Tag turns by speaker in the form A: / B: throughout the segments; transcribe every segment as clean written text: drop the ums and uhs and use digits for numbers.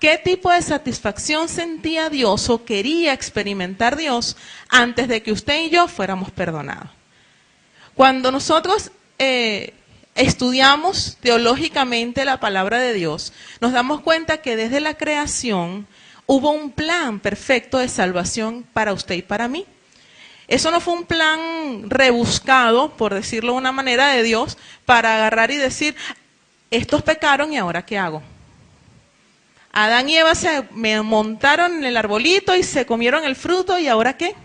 A: ¿Qué tipo de satisfacción sentía Dios o quería experimentar Dios antes de que usted y yo fuéramos perdonados? Cuando nosotros estudiamos teológicamente la palabra de Dios, nos damos cuenta que desde la creación hubo un plan perfecto de salvación para usted y para mí. Eso no fue un plan rebuscado, por decirlo de una manera, de Dios, para agarrar y decir, estos pecaron y ahora ¿qué hago? Adán y Eva se me montaron en el arbolito y se comieron el fruto y ahora ¿qué?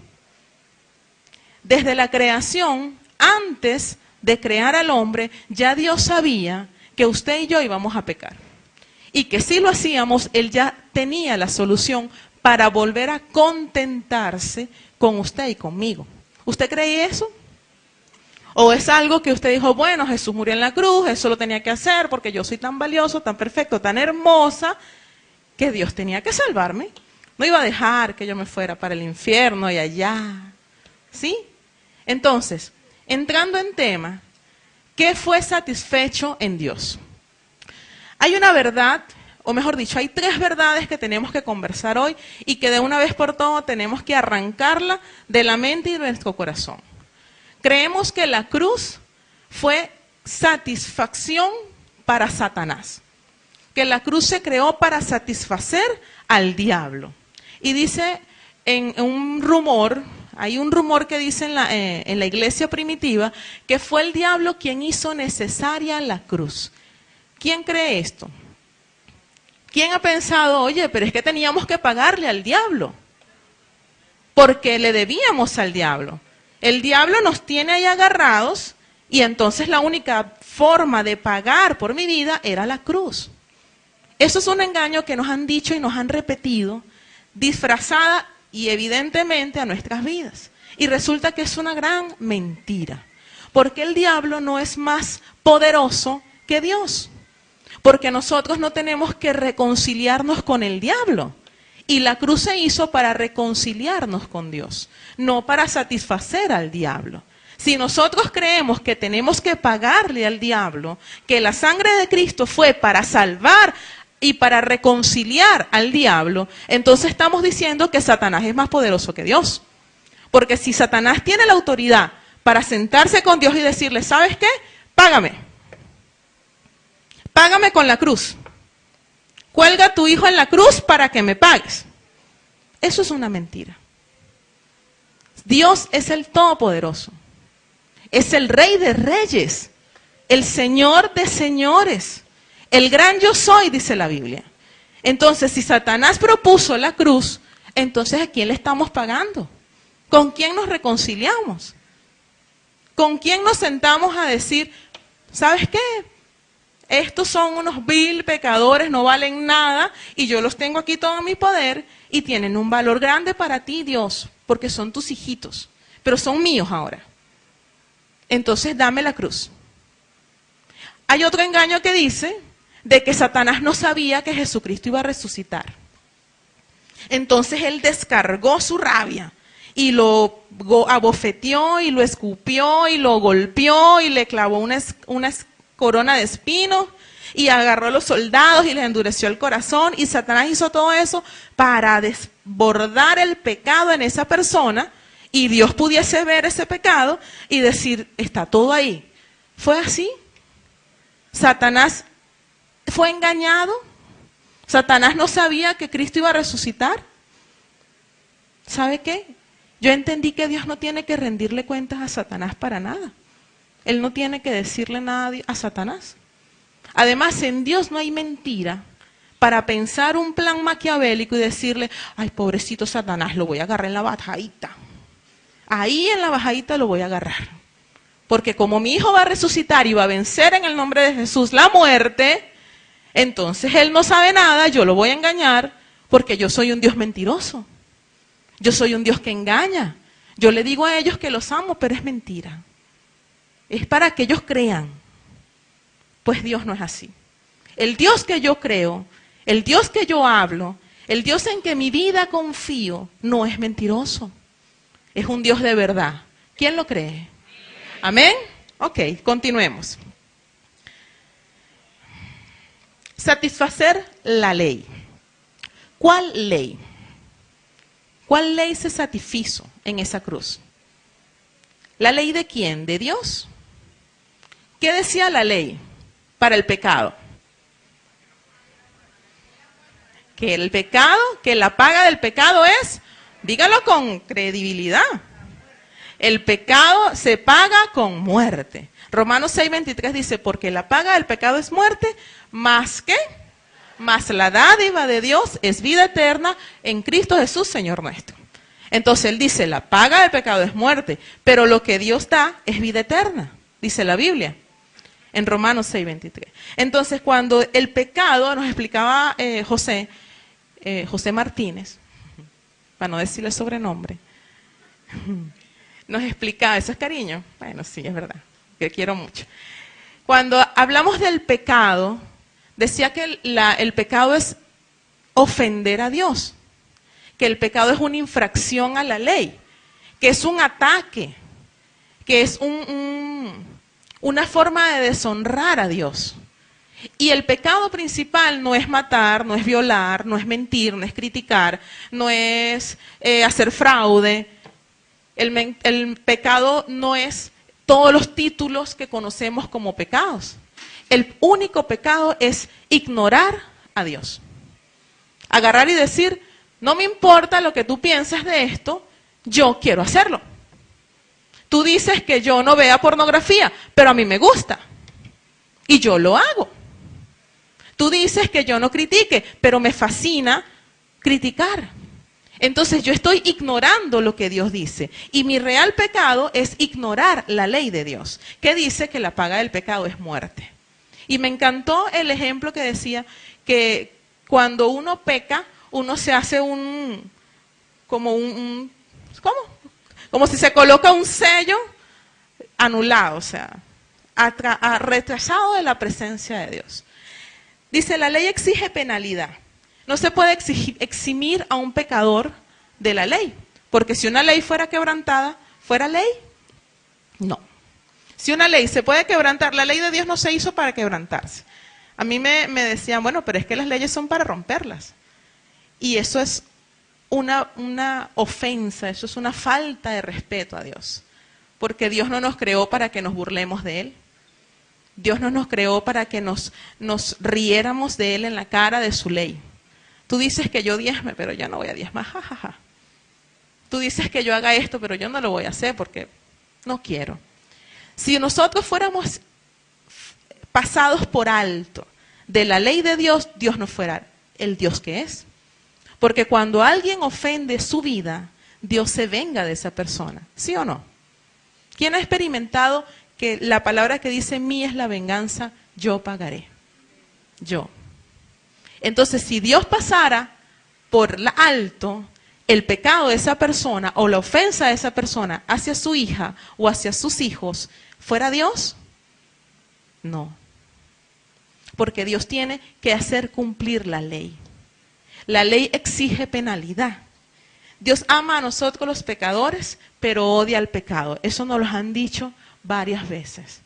A: Desde la creación, antes de crear al hombre, ya Dios sabía que usted y yo íbamos a pecar. Y que si lo hacíamos, Él ya tenía la solución para volver a contentarse con usted y conmigo. ¿Usted cree eso? ¿O es algo que usted dijo, bueno, Jesús murió en la cruz, eso lo tenía que hacer porque yo soy tan valioso, tan perfecto, tan hermosa, que Dios tenía que salvarme? No iba a dejar que yo me fuera para el infierno y allá. ¿Sí? Entonces, entrando en tema, ¿qué fue satisfecho en Dios? Hay una verdad, o mejor dicho, hay 3 verdades que tenemos que conversar hoy y que de una vez por todas tenemos que arrancarla de la mente y de nuestro corazón. Creemos que la cruz fue satisfacción para Satanás, que la cruz se creó para satisfacer al diablo. Y dice en un rumor, hay un rumor que dice en la iglesia primitiva, que fue el diablo quien hizo necesaria la cruz. ¿Quién cree esto? ¿Quién ha pensado, oye, pero es que teníamos que pagarle al diablo? Porque le debíamos al diablo. El diablo nos tiene ahí agarrados y entonces la única forma de pagar por mi vida era la cruz. Eso es un engaño que nos han dicho y nos han repetido, disfrazada y evidentemente a nuestras vidas. Y resulta que es una gran mentira. Porque el diablo no es más poderoso que Dios. Porque nosotros no tenemos que reconciliarnos con el diablo. Y la cruz se hizo para reconciliarnos con Dios, no para satisfacer al diablo. Si nosotros creemos que tenemos que pagarle al diablo, que la sangre de Cristo fue para salvar y para reconciliar al diablo, entonces estamos diciendo que Satanás es más poderoso que Dios. Porque si Satanás tiene la autoridad para sentarse con Dios y decirle, ¿sabes qué? Págame. Págame con la cruz. Cuelga a tu hijo en la cruz para que me pagues. Eso es una mentira. Dios es el Todopoderoso. Es el Rey de Reyes. El Señor de Señores. El gran yo soy, dice la Biblia. Entonces, si Satanás propuso la cruz, entonces ¿a quién le estamos pagando? ¿Con quién nos reconciliamos? ¿Con quién nos sentamos a decir, ¿sabes qué? Estos son unos vil pecadores, no valen nada, y yo los tengo aquí todo en mi poder, y tienen un valor grande para ti, Dios, porque son tus hijitos, pero son míos ahora. Entonces dame la cruz. Hay otro engaño que dice de que Satanás no sabía que Jesucristo iba a resucitar. Entonces él descargó su rabia y lo abofeteó y lo escupió y lo golpeó y le clavó una corona de espinos y agarró a los soldados y les endureció el corazón, y Satanás hizo todo eso para desbordar el pecado en esa persona y Dios pudiese ver ese pecado y decir, está todo ahí. ¿Fue así? ¿Satanás fue engañado? ¿Satanás no sabía que Cristo iba a resucitar? ¿Sabe qué? Yo entendí que Dios no tiene que rendirle cuentas a Satanás para nada. Él no tiene que decirle nada a Satanás. Además, en Dios no hay mentira para pensar un plan maquiavélico y decirle, ay, pobrecito Satanás, lo voy a agarrar en la bajadita. Ahí en la bajadita lo voy a agarrar. Porque como mi hijo va a resucitar y va a vencer en el nombre de Jesús la muerte, entonces él no sabe nada, yo lo voy a engañar, porque yo soy un Dios mentiroso. Yo soy un Dios que engaña. Yo le digo a ellos que los amo, pero es mentira. Es para que ellos crean. Pues Dios no es así. El Dios que yo creo, el Dios que yo hablo, el Dios en que mi vida confío, no es mentiroso. Es un Dios de verdad. ¿Quién lo cree? ¿Amén? Ok, continuemos. Satisfacer la ley. ¿Cuál ley? ¿Cuál ley se satisfizo en esa cruz? ¿La ley de quién? ¿De Dios? ¿Qué decía la ley para el pecado? Que el pecado, que la paga del pecado es, dígalo con credibilidad, el pecado se paga con muerte. Romanos 6:23 dice, porque la paga del pecado es muerte, más que, más la dádiva de Dios es vida eterna en Cristo Jesús, Señor nuestro. Entonces él dice, la paga del pecado es muerte, pero lo que Dios da es vida eterna, dice la Biblia, en Romanos 6:23. Entonces cuando el pecado, nos explicaba José Martínez, para no decirle sobrenombre, nos explicaba, ¿eso es cariño? Bueno, sí, es verdad, que quiero mucho. Cuando hablamos del pecado, decía que el pecado es ofender a Dios, que el pecado es una infracción a la ley, que es un ataque, que es una forma de deshonrar a Dios. Y el pecado principal no es matar, no es violar, no es mentir, no es criticar, no es hacer fraude. El pecado no es todos los títulos que conocemos como pecados. El único pecado es ignorar a Dios. Agarrar y decir, no me importa lo que tú piensas de esto, yo quiero hacerlo. Tú dices que yo no vea pornografía, pero a mí me gusta. Y yo lo hago. Tú dices que yo no critique, pero me fascina criticar. Entonces yo estoy ignorando lo que Dios dice. Y mi real pecado es ignorar la ley de Dios, que dice que la paga del pecado es muerte. Y me encantó el ejemplo que decía que cuando uno peca, uno se hace como si se coloca un sello anulado, o sea, retrasado de la presencia de Dios. Dice, la ley exige penalidad. No se puede eximir a un pecador de la ley, porque si una ley fuera quebrantada, ¿fuera ley? No. Si una ley se puede quebrantar, la ley de Dios no se hizo para quebrantarse. A mí me decían, bueno, pero es que las leyes son para romperlas. Y eso es una ofensa, eso es una falta de respeto a Dios. Porque Dios no nos creó para que nos burlemos de Él. Dios no nos creó para que nos riéramos de Él en la cara de su ley. Tú dices que yo diezme, pero ya no voy a diezmar, jajaja. Tú dices que yo haga esto, pero yo no lo voy a hacer porque no quiero. Si nosotros fuéramos pasados por alto de la ley de Dios, Dios no fuera el Dios que es. Porque cuando alguien ofende su vida, Dios se venga de esa persona. ¿Sí o no? ¿Quién ha experimentado que la palabra que dice, mía es la venganza, yo pagaré? Yo. Entonces, si Dios pasara por alto el pecado de esa persona o la ofensa de esa persona hacia su hija o hacia sus hijos, ¿fuera Dios? No. Porque Dios tiene que hacer cumplir la ley. La ley exige penalidad. Dios ama a nosotros los pecadores, pero odia al pecado. Eso nos lo han dicho varias veces.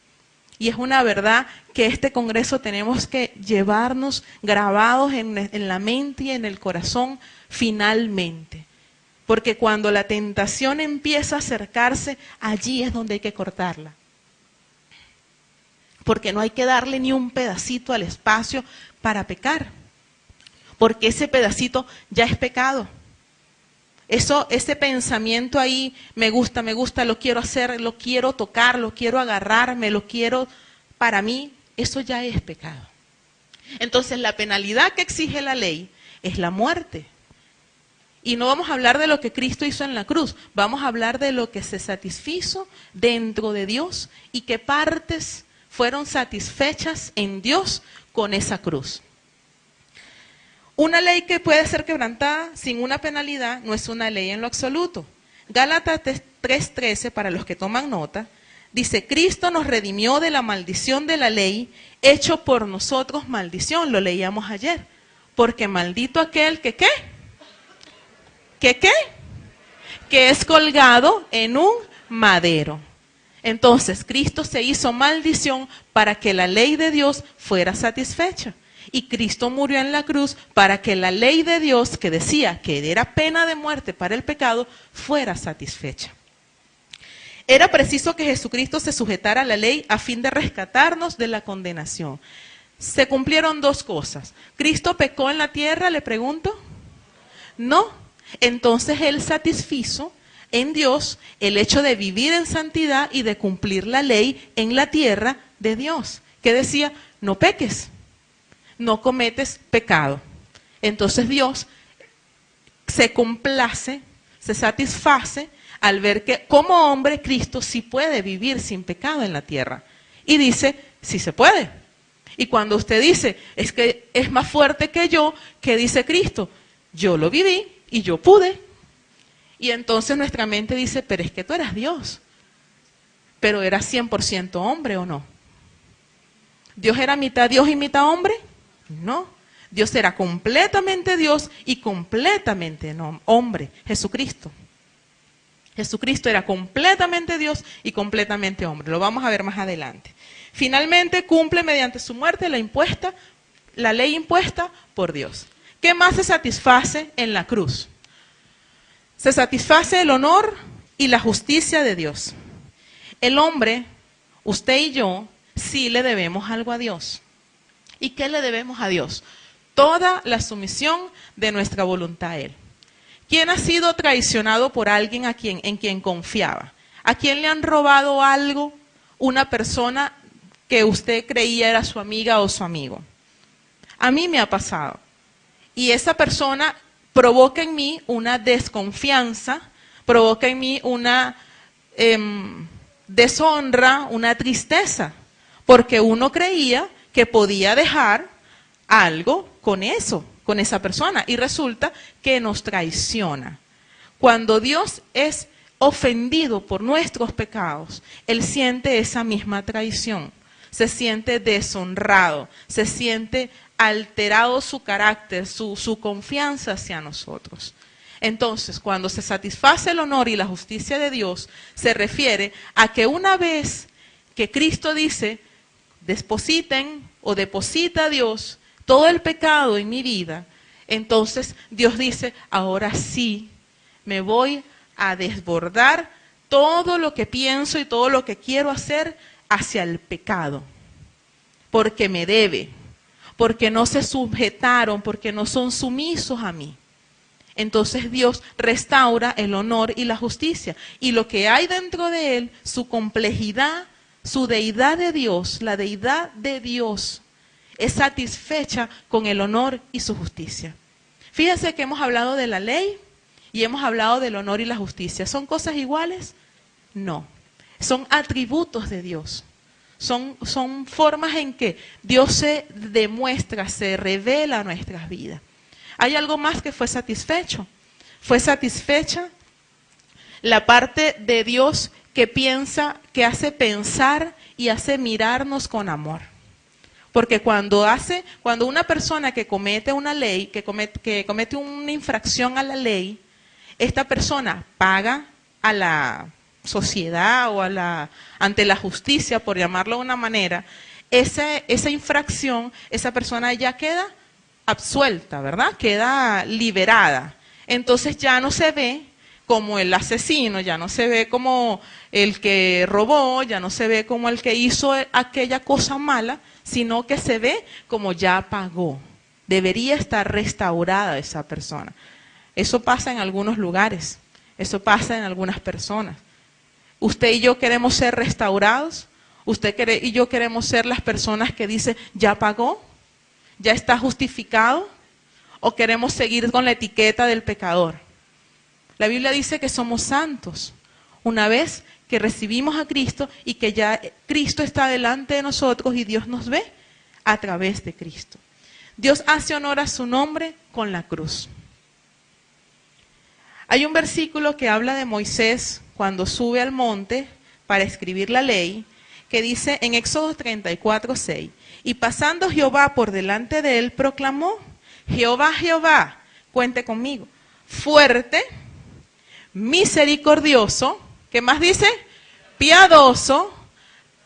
A: Y es una verdad que este congreso tenemos que llevarnos grabados en la mente y en el corazón finalmente. Porque cuando la tentación empieza a acercarse, allí es donde hay que cortarla. Porque no hay que darle ni un pedacito al espacio para pecar. Porque ese pedacito ya es pecado. Ese pensamiento ahí, me gusta, lo quiero hacer, lo quiero tocar, lo quiero agarrarme, lo quiero para mí, eso ya es pecado. Entonces la penalidad que exige la ley es la muerte. Y no vamos a hablar de lo que Cristo hizo en la cruz, vamos a hablar de lo que se satisfizo dentro de Dios y qué partes fueron satisfechas en Dios con esa cruz. Una ley que puede ser quebrantada sin una penalidad no es una ley en lo absoluto. Gálatas 3:13, para los que toman nota, dice, Cristo nos redimió de la maldición de la ley, hecho por nosotros maldición, lo leíamos ayer. Porque maldito aquel que, ¿qué? Que es colgado en un madero. Entonces, Cristo se hizo maldición para que la ley de Dios fuera satisfecha. Y Cristo murió en la cruz para que la ley de Dios, que decía que era pena de muerte para el pecado, fuera satisfecha. Era preciso que Jesucristo se sujetara a la ley a fin de rescatarnos de la condenación. Se cumplieron dos cosas. ¿Cristo pecó en la tierra, le pregunto? No. Entonces Él satisfizo en Dios el hecho de vivir en santidad y de cumplir la ley en la tierra de Dios, que decía, no peques, no cometes pecado. Entonces Dios se complace, se satisface al ver que como hombre Cristo sí puede vivir sin pecado en la tierra. Y dice, sí se puede. Y cuando usted dice, es que es más fuerte que yo, ¿qué dice Cristo? Yo lo viví y yo pude. Y entonces nuestra mente dice, pero es que tú eras Dios. Pero ¿eras 100% hombre o no? ¿Dios era mitad Dios y mitad hombre? No. Dios era completamente Dios y completamente hombre, Jesucristo. Jesucristo era completamente Dios y completamente hombre. Lo vamos a ver más adelante. Finalmente cumple mediante su muerte la ley impuesta por Dios. ¿Qué más se satisface en la cruz? Se satisface el honor y la justicia de Dios. El hombre, usted y yo, sí le debemos algo a Dios. ¿Y qué le debemos a Dios? Toda la sumisión de nuestra voluntad a Él. ¿Quién ha sido traicionado por alguien en quien confiaba? ¿A quién le han robado algo una persona que usted creía era su amiga o su amigo? A mí me ha pasado. Y esa persona provoca en mí una desconfianza, provoca en mí una deshonra, una tristeza, porque uno creía que podía dejar algo con eso, con esa persona, y resulta que nos traiciona. Cuando Dios es ofendido por nuestros pecados, Él siente esa misma traición, se siente deshonrado, se siente alterado su carácter, su confianza hacia nosotros. Entonces, cuando se satisface el honor y la justicia de Dios, se refiere a que una vez que Cristo dice, depositen o deposita a Dios todo el pecado en mi vida, entonces Dios dice, ahora sí, me voy a desbordar todo lo que pienso y todo lo que quiero hacer hacia el pecado, porque me debe, porque no se sujetaron, porque no son sumisos a mí. Entonces Dios restaura el honor y la justicia. Y lo que hay dentro de Él, su complejidad, su deidad de Dios, la deidad de Dios, es satisfecha con el honor y su justicia. Fíjense que hemos hablado de la ley y hemos hablado del honor y la justicia. ¿Son cosas iguales? No. Son atributos de Dios. Son formas en que Dios se demuestra, se revela a nuestras vidas. Hay algo más que fue satisfecho. Fue satisfecha la parte de Dios que piensa, que hace pensar y hace mirarnos con amor. Porque cuando una persona que comete una ley, que comete una infracción a la ley, esta persona paga a la sociedad o ante la justicia, por llamarlo de una manera, esa infracción, esa persona ya queda absuelta, ¿verdad? Queda liberada. Entonces ya no se ve como el asesino, ya no se ve como el que robó, ya no se ve como el que hizo aquella cosa mala, sino que se ve como ya pagó. Debería estar restaurada esa persona. Eso pasa en algunos lugares, eso pasa en algunas personas. Usted y yo queremos ser restaurados, usted y yo queremos ser las personas que dicen, ya pagó, ya está justificado, o queremos seguir con la etiqueta del pecador. La Biblia dice que somos santos una vez que recibimos a Cristo y que ya Cristo está delante de nosotros y Dios nos ve a través de Cristo. Dios hace honor a su nombre con la cruz. Hay un versículo que habla de Moisés cuando sube al monte para escribir la ley, que dice en Éxodo 34:6, y pasando Jehová por delante de él, proclamó, Jehová, Jehová, cuente conmigo, fuerte, misericordioso, ¿qué más dice? Piadoso,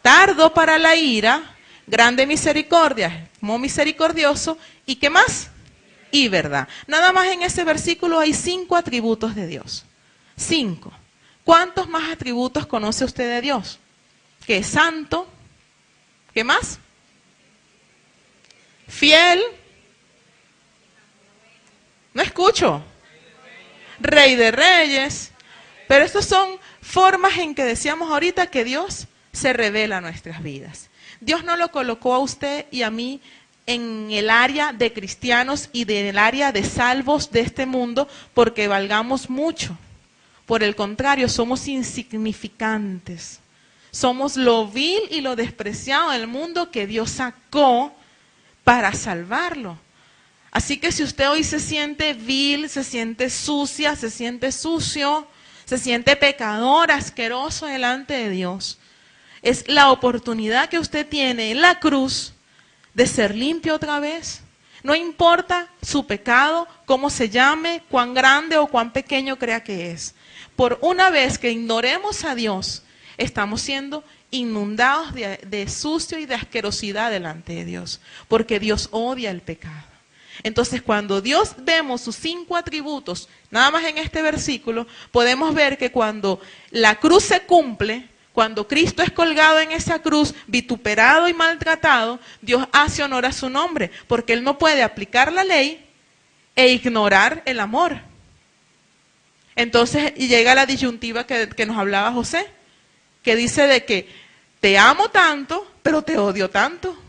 A: tardo para la ira, grande misericordia. como misericordioso, ¿y qué más? Y verdad. Nada más en ese versículo hay 5 atributos de Dios. 5. ¿Cuántos más atributos conoce usted de Dios? Que es santo. ¿Qué más? Fiel. No escucho. Rey de reyes. Pero estas son formas en que decíamos ahorita que Dios se revela a nuestras vidas. Dios no lo colocó a usted y a mí en el área de cristianos y del área de salvos de este mundo porque valgamos mucho. Por el contrario, somos insignificantes. Somos lo vil y lo despreciado del mundo que Dios sacó para salvarlo. Así que si usted hoy se siente vil, se siente sucia, se siente sucio, se siente pecador, asqueroso delante de Dios, es la oportunidad que usted tiene en la cruz de ser limpio otra vez. No importa su pecado, cómo se llame, cuán grande o cuán pequeño crea que es. Por una vez que ignoremos a Dios, estamos siendo inundados de sucio y de asquerosidad delante de Dios, porque Dios odia el pecado. Entonces, cuando Dios vemos sus 5 atributos, nada más en este versículo, podemos ver que cuando la cruz se cumple, cuando Cristo es colgado en esa cruz, vituperado y maltratado, Dios hace honor a su nombre, porque Él no puede aplicar la ley e ignorar el amor. Entonces llega la disyuntiva que nos hablaba José, que dice de que te amo tanto, pero te odio tanto.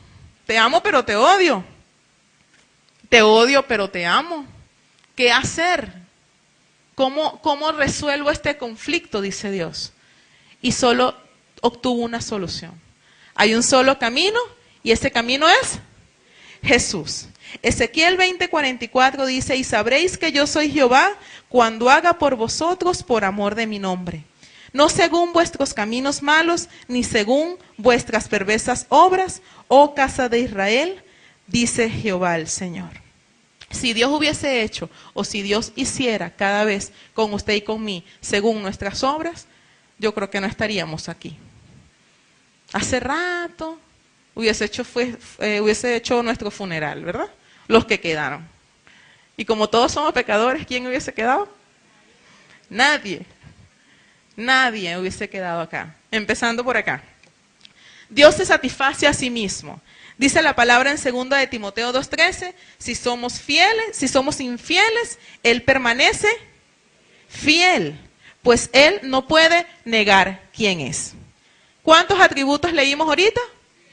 A: Te amo, pero te odio. Te odio, pero te amo. ¿Qué hacer? ¿Cómo resuelvo este conflicto? Dice Dios. Y solo obtuvo una solución. Hay un solo camino y ese camino es Jesús. Ezequiel 20:44 dice, y sabréis que yo soy Jehová cuando haga por vosotros por amor de mi nombre. No según vuestros caminos malos, ni según vuestras perversas obras, oh casa de Israel, dice Jehová el Señor. Si Dios hubiese hecho, o si Dios hiciera cada vez con usted y con mí, según nuestras obras, yo creo que no estaríamos aquí. Hace rato hubiese hecho nuestro funeral, ¿verdad? Los que quedaron. Y como todos somos pecadores, ¿quién hubiese quedado? Nadie. Nadie hubiese quedado acá. Empezando por acá. Dios se satisface a sí mismo. Dice la palabra en 2 de Timoteo 2:13, si somos fieles, si somos infieles, Él permanece fiel, pues Él no puede negar quién es. ¿Cuántos atributos leímos ahorita?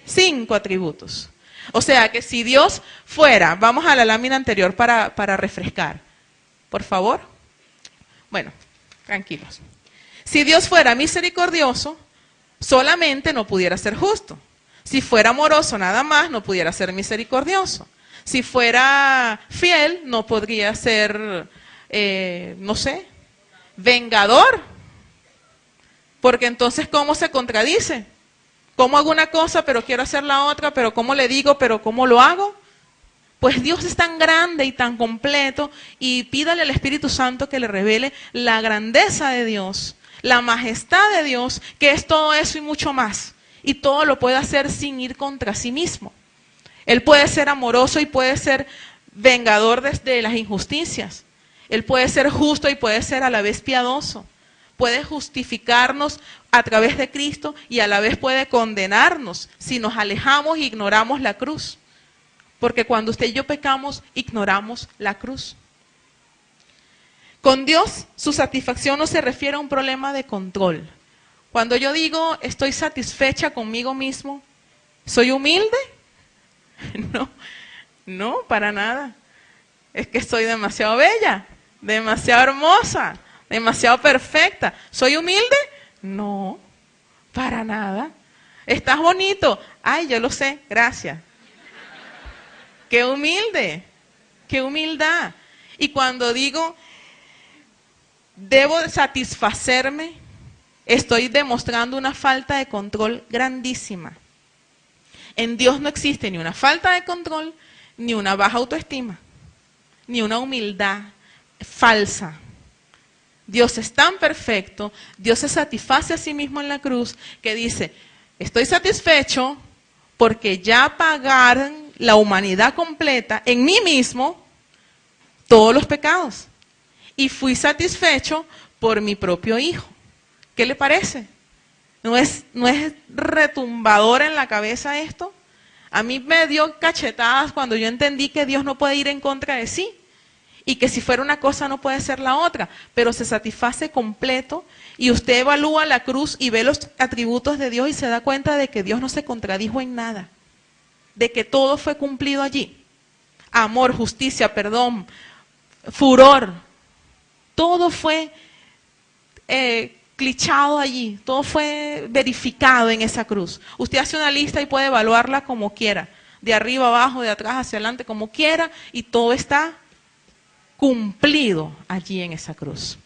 A: 5 atributos. O sea que si Dios fuera, vamos a la lámina anterior para refrescar, por favor. Bueno, tranquilos. Si Dios fuera misericordioso, solamente no pudiera ser justo. Si fuera amoroso nada más, no pudiera ser misericordioso. Si fuera fiel, no podría ser, no sé, vengador. Porque entonces, ¿cómo se contradice? ¿Cómo hago una cosa, pero quiero hacer la otra? ¿Pero cómo le digo, pero cómo lo hago? Pues Dios es tan grande y tan completo, y pídale al Espíritu Santo que le revele la grandeza de Dios, la majestad de Dios, que es todo eso y mucho más. Y todo lo puede hacer sin ir contra sí mismo. Él puede ser amoroso y puede ser vengador de las injusticias. Él puede ser justo y puede ser a la vez piadoso. Puede justificarnos a través de Cristo y a la vez puede condenarnos si nos alejamos e ignoramos la cruz. Porque cuando usted y yo pecamos, ignoramos la cruz. Con Dios, su satisfacción no se refiere a un problema de control. Cuando yo digo, estoy satisfecha conmigo mismo, ¿soy humilde? No, para nada. Es que soy demasiado bella, demasiado hermosa, demasiado perfecta. ¿Soy humilde? No, para nada. ¿Estás bonito? Ay, yo lo sé, gracias. ¡Qué humilde! ¡Qué humildad! Y cuando digo, debo satisfacerme, estoy demostrando una falta de control grandísima. En Dios no existe ni una falta de control, ni una baja autoestima, ni una humildad falsa. Dios es tan perfecto, Dios se satisface a sí mismo en la cruz, que dice, estoy satisfecho porque ya pagaron la humanidad completa, en mí mismo, todos los pecados. Y fui satisfecho por mi propio Hijo. ¿Qué le parece? ¿No es retumbador en la cabeza esto? A mí me dio cachetadas cuando yo entendí que Dios no puede ir en contra de sí. Y que si fuera una cosa no puede ser la otra, pero se satisface completo y usted evalúa la cruz y ve los atributos de Dios y se da cuenta de que Dios no se contradijo en nada, de que todo fue cumplido allí. Amor, justicia, perdón, furor, todo fue clichado allí, todo fue verificado en esa cruz. Usted hace una lista y puede evaluarla como quiera, de arriba abajo, de atrás hacia adelante, como quiera, y todo está cumplido allí en esa cruz.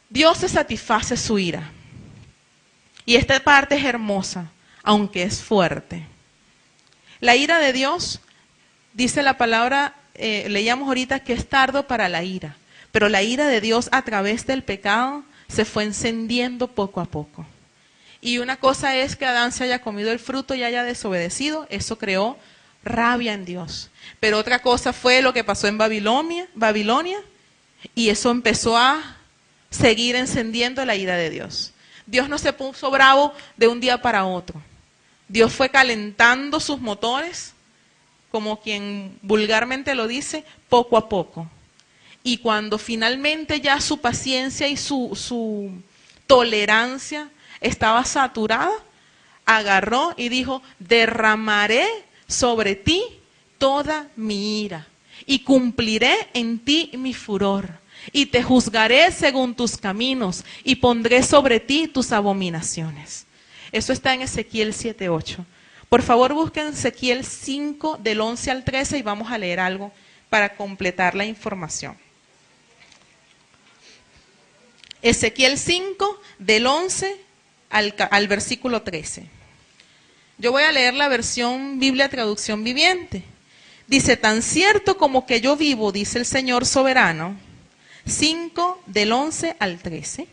A: Dios se satisface su ira. Y esta parte es hermosa, aunque es fuerte. La ira de Dios, dice la palabra, leíamos ahorita que es tardo para la ira. Pero la ira de Dios a través del pecado se fue encendiendo poco a poco. Y una cosa es que Adán se haya comido el fruto y haya desobedecido, eso creó rabia en Dios. Pero otra cosa fue lo que pasó en Babilonia, y eso empezó a seguir encendiendo la ira de Dios. Dios no se puso bravo de un día para otro. Dios fue calentando sus motores, como quien vulgarmente lo dice, poco a poco. Y cuando finalmente ya su paciencia y su tolerancia estaba saturada, agarró y dijo, derramaré sobre ti toda mi ira y cumpliré en ti mi furor y te juzgaré según tus caminos y pondré sobre ti tus abominaciones. Eso está en Ezequiel 7:8. Por favor busquen Ezequiel 5 del 11 al 13 y vamos a leer algo para completar la información. Ezequiel 5 del 11 al versículo 13. Yo voy a leer la versión Biblia Traducción Viviente. Dice, tan cierto como que yo vivo, dice el Señor soberano, 5 del 11 al 13.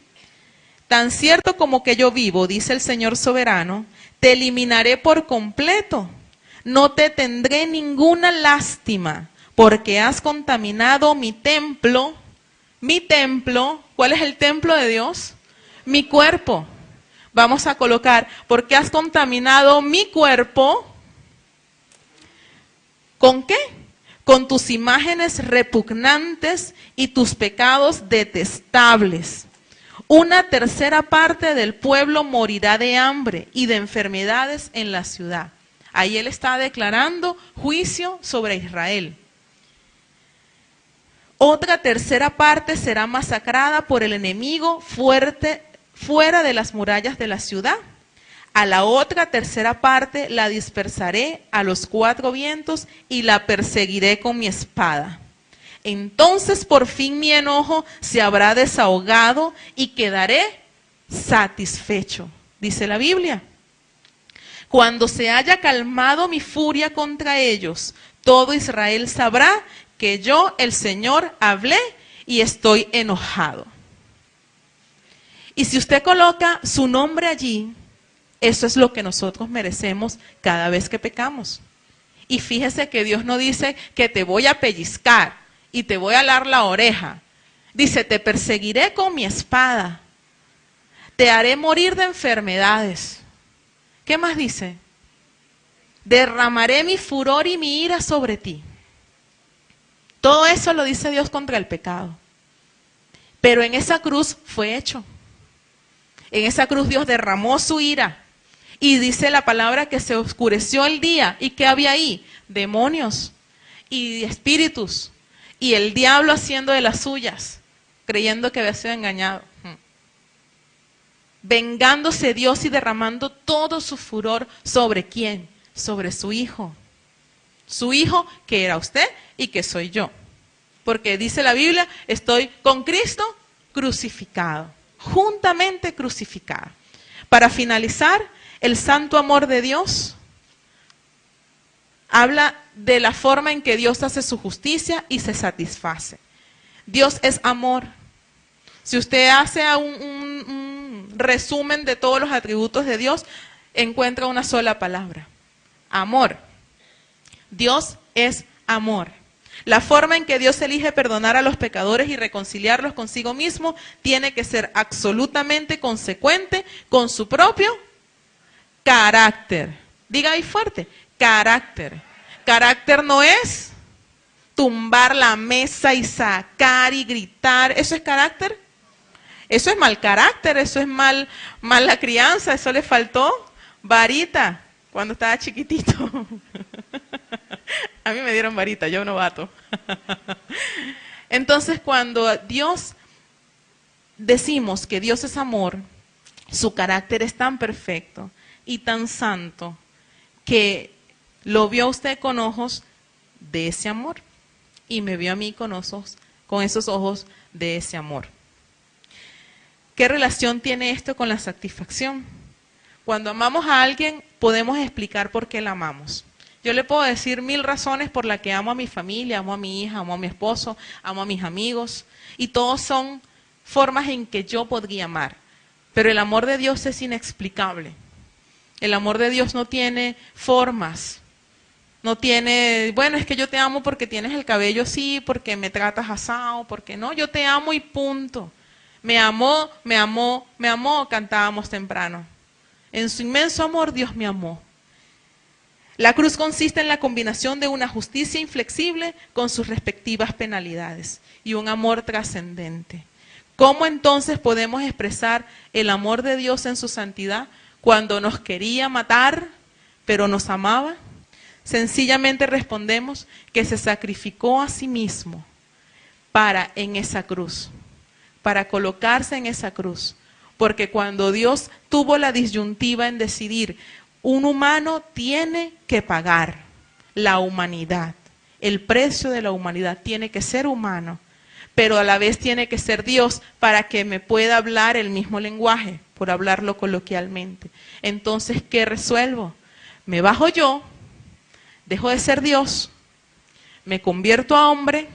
A: Tan cierto como que yo vivo, dice el Señor soberano, te eliminaré por completo. No te tendré ninguna lástima, porque has contaminado mi templo. Mi templo, ¿cuál es el templo de Dios? Mi cuerpo. Vamos a colocar, porque has contaminado mi cuerpo. ¿Con qué? Con tus imágenes repugnantes y tus pecados detestables. Una tercera parte del pueblo morirá de hambre y de enfermedades en la ciudad. Ahí él está declarando juicio sobre Israel. Otra tercera parte será masacrada por el enemigo fuera de las murallas de la ciudad. A la otra tercera parte la dispersaré a los cuatro vientos y la perseguiré con mi espada. Entonces por fin mi enojo se habrá desahogado y quedaré satisfecho, dice la Biblia. Cuando se haya calmado mi furia contra ellos, todo Israel sabrá que yo, el Señor, hablé y estoy enojado. Y si usted coloca su nombre allí, eso es lo que nosotros merecemos cada vez que pecamos. Y fíjese que Dios no dice que te voy a pellizcar y te voy a alar la oreja. Dice, te perseguiré con mi espada. Te haré morir de enfermedades. ¿Qué más dice? Derramaré mi furor y mi ira sobre ti. Todo eso lo dice Dios contra el pecado. Pero en esa cruz fue hecho. En esa cruz Dios derramó su ira. Y dice la palabra que se oscureció el día. ¿Y qué había ahí? Demonios y espíritus. Y el diablo haciendo de las suyas, creyendo que había sido engañado. Vengándose Dios y derramando todo su furor. ¿Sobre quién? Sobre su Hijo. Su Hijo que era usted y que soy yo. Porque dice la Biblia, estoy con Cristo crucificado. Juntamente crucificado. Para finalizar, el santo amor de Dios habla de la forma en que Dios hace su justicia y se satisface. Dios es amor. Si usted hace un resumen de todos los atributos de Dios, encuentra una sola palabra: amor. Dios es amor. La forma en que Dios elige perdonar a los pecadores y reconciliarlos consigo mismo tiene que ser absolutamente consecuente con su propio carácter. Diga ahí fuerte, carácter. Carácter no es tumbar la mesa y sacar y gritar. ¿Eso es carácter? Eso es mal carácter, eso es mala crianza, eso le faltó varita cuando estaba chiquitito. A mí me dieron varita, yo novato. Entonces, cuando decimos que Dios es amor, su carácter es tan perfecto y tan santo que lo vio a usted con ojos de ese amor y me vio a mí con esos ojos de ese amor. ¿Qué relación tiene esto con la satisfacción? Cuando amamos a alguien, podemos explicar por qué la amamos. Yo le puedo decir 1000 razones por las que amo a mi familia, amo a mi hija, amo a mi esposo, amo a mis amigos, y todos son formas en que yo podría amar. Pero el amor de Dios es inexplicable. El amor de Dios no tiene formas. No tiene, bueno, es que yo te amo porque tienes el cabello así, porque me tratas asado, porque no, yo te amo y punto. Me amó, cantábamos temprano. En su inmenso amor Dios me amó. La cruz consiste en la combinación de una justicia inflexible con sus respectivas penalidades y un amor trascendente. ¿Cómo entonces podemos expresar el amor de Dios en su santidad cuando nos quería matar, pero nos amaba? Sencillamente respondemos que se sacrificó a sí mismo en esa cruz, para colocarse en esa cruz. Porque cuando Dios tuvo la disyuntiva en decidir, un humano tiene que pagar la humanidad, el precio de la humanidad tiene que ser humano, pero a la vez tiene que ser Dios para que me pueda hablar el mismo lenguaje, por hablarlo coloquialmente. Entonces, ¿qué resuelvo? Me bajo yo, dejo de ser Dios, me convierto a hombre,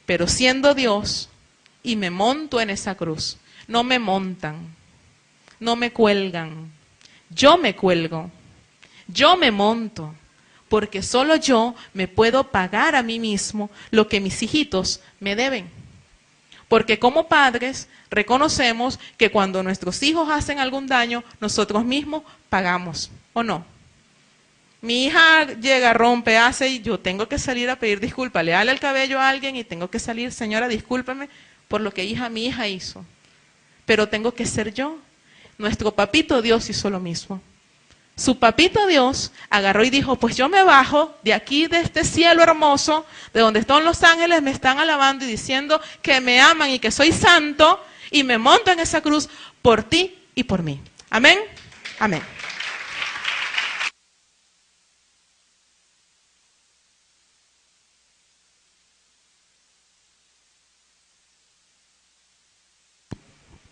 A: pero siendo Dios, y me monto en esa cruz. No me montan, no me cuelgan, yo me cuelgo, yo me monto, porque solo yo me puedo pagar a mí mismo lo que mis hijitos me deben. Porque como padres reconocemos que cuando nuestros hijos hacen algún daño, nosotros mismos pagamos, ¿o no? Mi hija llega, rompe, hace y yo tengo que salir a pedir disculpas, le ale el cabello a alguien y tengo que salir, señora, discúlpeme por lo que mi hija hizo. Pero tengo que ser yo. Nuestro papito Dios hizo lo mismo. Su papito Dios agarró y dijo, pues yo me bajo de aquí, de este cielo hermoso, de donde están los ángeles, me están alabando y diciendo que me aman y que soy santo, y me monto en esa cruz por ti y por mí. Amén. Amén.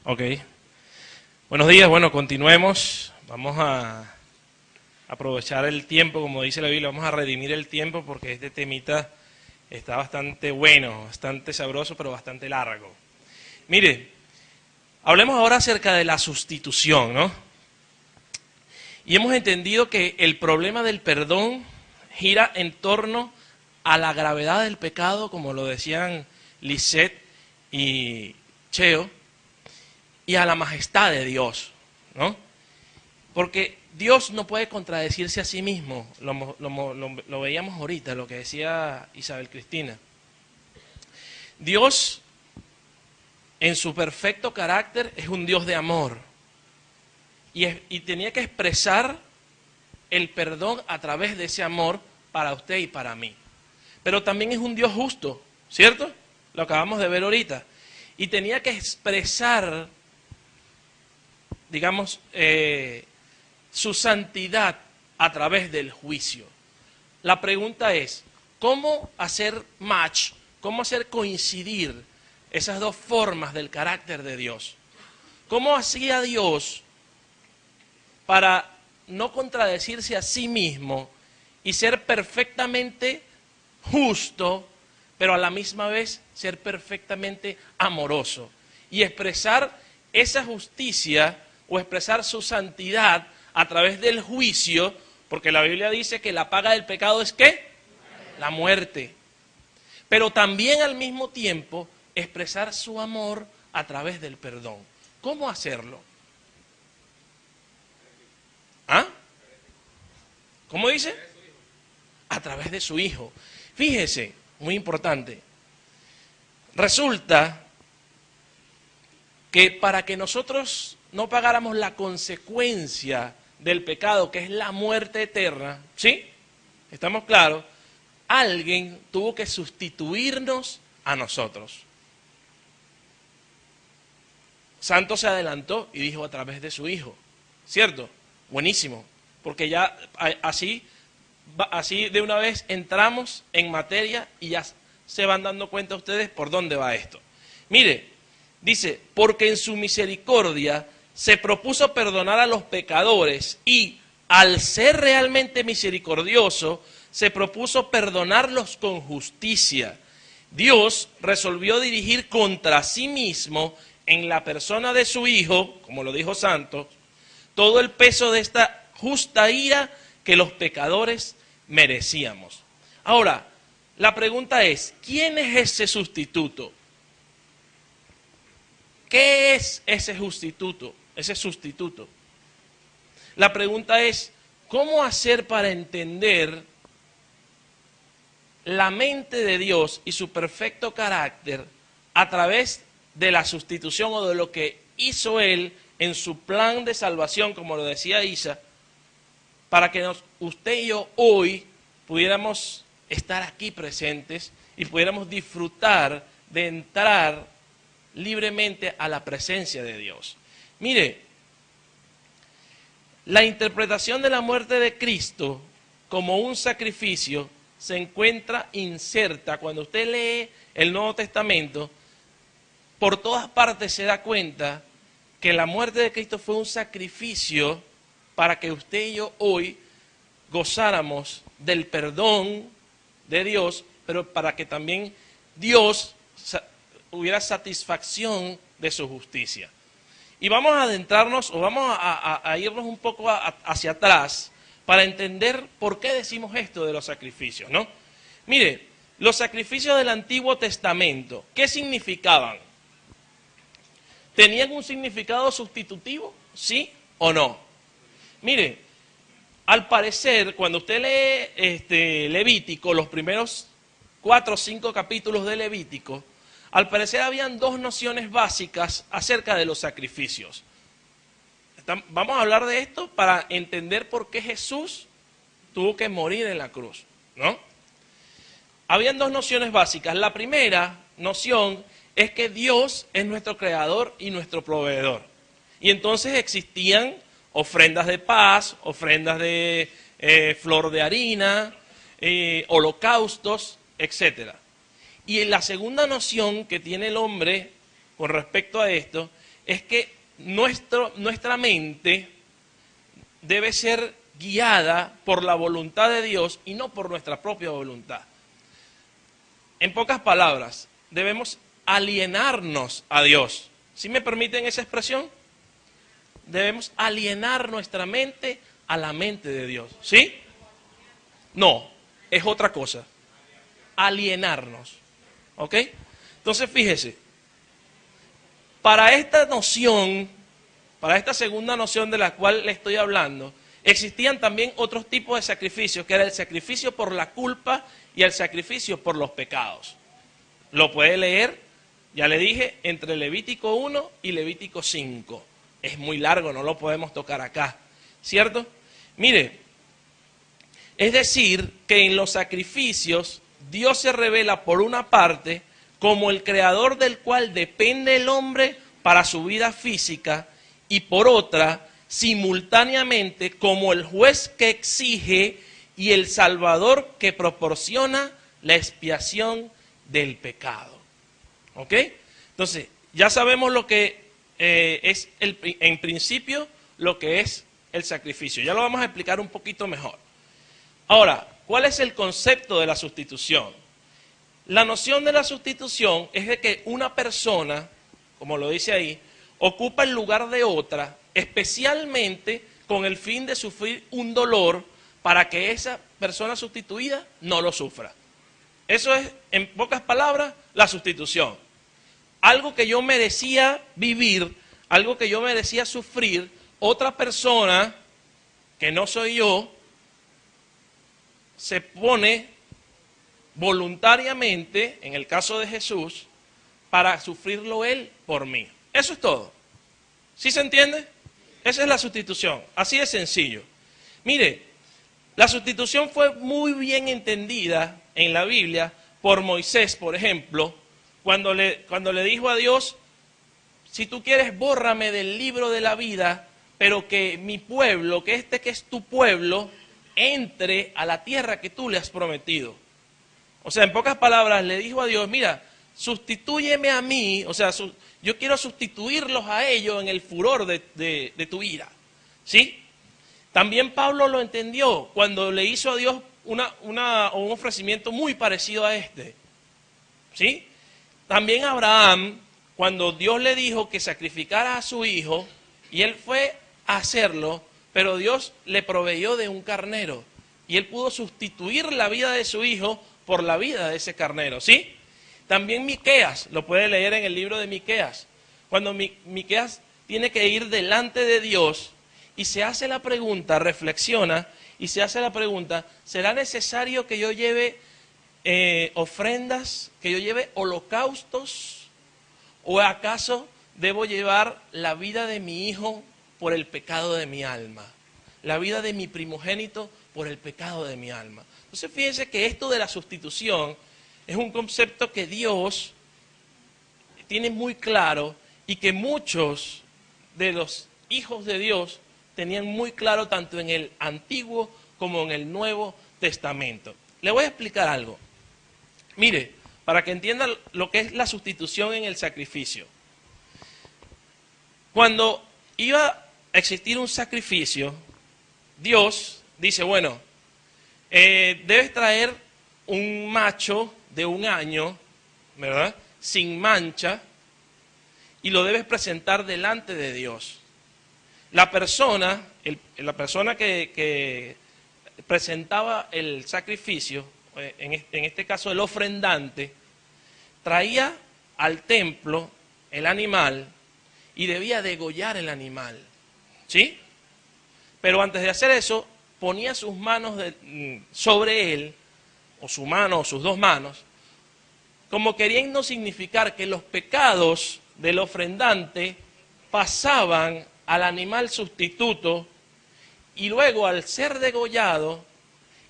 B: Ok. Buenos días, bueno, continuemos. Vamos a aprovechar el tiempo, como dice la Biblia, vamos a redimir el tiempo porque este temita está bastante bueno, bastante sabroso, pero bastante largo. Mire, hablemos ahora acerca de la sustitución, ¿no? Y hemos entendido que el problema del perdón gira en torno a la gravedad del pecado, como lo decían Lisette y Cheo, y a la majestad de Dios, ¿no? Porque Dios no puede contradecirse a sí mismo, lo veíamos ahorita, lo que decía Isabel Cristina. Dios, en su perfecto carácter, es un Dios de amor, y tenía que expresar el perdón a través de ese amor para usted y para mí. Pero también es un Dios justo, ¿cierto? Lo acabamos de ver ahorita. Y tenía que expresar, digamos, su santidad a través del juicio. La pregunta es, ¿cómo hacer match, cómo hacer coincidir esas dos formas del carácter de Dios? ¿Cómo hacía Dios para no contradecirse a sí mismo y ser perfectamente justo, pero a la misma vez ser perfectamente amoroso y expresar esa justicia o expresar su santidad a través del juicio? Porque la Biblia dice que la paga del pecado es ¿qué? la muerte. Pero también al mismo tiempo expresar su amor a través del perdón. ¿Cómo hacerlo? ¿Ah? ¿Cómo dice? A través de su Hijo. Fíjese, muy importante. Resulta que para que nosotros no pagáramos la consecuencia del pecado, que es la muerte eterna, ¿sí? ¿Estamos claros? Alguien tuvo que sustituirnos a nosotros. Santo se adelantó y dijo a través de su Hijo, ¿cierto? Buenísimo, porque ya así de una vez entramos en materia y ya se van dando cuenta ustedes por dónde va esto. Mire, dice, porque en su misericordia se propuso perdonar a los pecadores y al ser realmente misericordioso, se propuso perdonarlos con justicia. Dios resolvió dirigir contra sí mismo, en la persona de su Hijo, como lo dijo Santos, todo el peso de esta justa ira que los pecadores merecíamos. Ahora, la pregunta es, ¿quién es ese sustituto? ¿Qué es ese sustituto? La pregunta es, ¿cómo hacer para entender la mente de Dios y su perfecto carácter a través de la sustitución o de lo que hizo Él en su plan de salvación, como lo decía Isa, para que usted y yo hoy pudiéramos estar aquí presentes y pudiéramos disfrutar de entrar libremente a la presencia de Dios? Mire, la interpretación de la muerte de Cristo como un sacrificio se encuentra inserta cuando usted lee el Nuevo Testamento. Por todas partes se da cuenta que la muerte de Cristo fue un sacrificio para que usted y yo hoy gozáramos del perdón de Dios, pero para que también Dios hubiera satisfacción de su justicia. Y vamos a adentrarnos, o vamos a irnos un poco hacia atrás para entender por qué decimos esto de los sacrificios, ¿no? Mire, los sacrificios del Antiguo Testamento, ¿qué significaban? ¿Tenían un significado sustitutivo? ¿Sí o no? Mire, al parecer, cuando usted lee Levítico, los primeros 4 o 5 capítulos de Levítico, al parecer habían 2 nociones básicas acerca de los sacrificios. Vamos a hablar de esto para entender por qué Jesús tuvo que morir en la cruz, ¿no? Habían 2 nociones básicas. La primera noción es que Dios es nuestro creador y nuestro proveedor. Y entonces existían ofrendas de paz, ofrendas de flor de harina, holocaustos, etc. Y la segunda noción que tiene el hombre con respecto a esto es que nuestra mente debe ser guiada por la voluntad de Dios y no por nuestra propia voluntad. En pocas palabras, debemos alienarnos a Dios. ¿Sí me permiten esa expresión? Debemos alienar nuestra mente a la mente de Dios. ¿Sí? No, es otra cosa. Alienarnos. ¿Ok? Entonces fíjese, para esta noción, para esta segunda noción de la cual le estoy hablando, existían también otros tipos de sacrificios, que era el sacrificio por la culpa y el sacrificio por los pecados. Lo puede leer, ya le dije, entre Levítico 1 y Levítico 5. Es muy largo, no lo podemos tocar acá, ¿cierto? Mire, es decir, que en los sacrificios Dios se revela por una parte como el creador del cual depende el hombre para su vida física y por otra, simultáneamente, como el juez que exige y el salvador que proporciona la expiación del pecado. ¿Ok? Entonces, ya sabemos lo que es en principio lo que es el sacrificio. Ya lo vamos a explicar un poquito mejor. Ahora, ¿cuál es el concepto de la sustitución? La noción de la sustitución es de que una persona, como lo dice ahí, ocupa el lugar de otra, especialmente con el fin de sufrir un dolor para que esa persona sustituida no lo sufra. Eso es, en pocas palabras, la sustitución. Algo que yo merecía vivir, algo que yo merecía sufrir, otra persona, que no soy yo, se pone voluntariamente, en el caso de Jesús, para sufrirlo Él por mí. Eso es todo. ¿Sí se entiende? Esa es la sustitución, así de sencillo. Mire, la sustitución fue muy bien entendida en la Biblia por Moisés, por ejemplo, cuando le dijo a Dios, si tú quieres, bórrame del libro de la vida, pero que mi pueblo, que es tu pueblo, entre a la tierra que tú le has prometido. O sea, en pocas palabras, le dijo a Dios, mira, sustitúyeme a mí, o sea, yo quiero sustituirlos a ellos en el furor de tu ira. ¿Sí? También Pablo lo entendió cuando le hizo a Dios un ofrecimiento muy parecido a este. ¿Sí? También Abraham, cuando Dios le dijo que sacrificara a su hijo, y él fue a hacerlo, pero Dios le proveyó de un carnero, y él pudo sustituir la vida de su hijo por la vida de ese carnero. ¿Sí? También Miqueas, lo puede leer en el libro de Miqueas, cuando Miqueas tiene que ir delante de Dios y se hace la pregunta, reflexiona y se hace la pregunta, ¿será necesario que yo lleve ofrendas, que yo lleve holocaustos? ¿O acaso debo llevar la vida de mi hijo por el pecado de mi alma? La vida de mi primogénito por el pecado de mi alma. Entonces fíjense que esto de la sustitución es un concepto que Dios tiene muy claro y que muchos de los hijos de Dios tenían muy claro tanto en el Antiguo como en el Nuevo Testamento. Le voy a explicar algo. Mire, para que entiendan lo que es la sustitución en el sacrificio. Cuando iba a existir un sacrificio, Dios dice, bueno, debes traer un macho de 1 año, ¿verdad?, sin mancha, y lo debes presentar delante de Dios. La persona que presentaba el sacrificio, en este caso el ofrendante, traía al templo el animal y debía degollar el animal, ¿sí? Pero antes de hacer eso, ponía sus manos sobre él, o su mano o sus 2 manos, como queriendo significar que los pecados del ofrendante pasaban al animal sustituto, y luego al ser degollado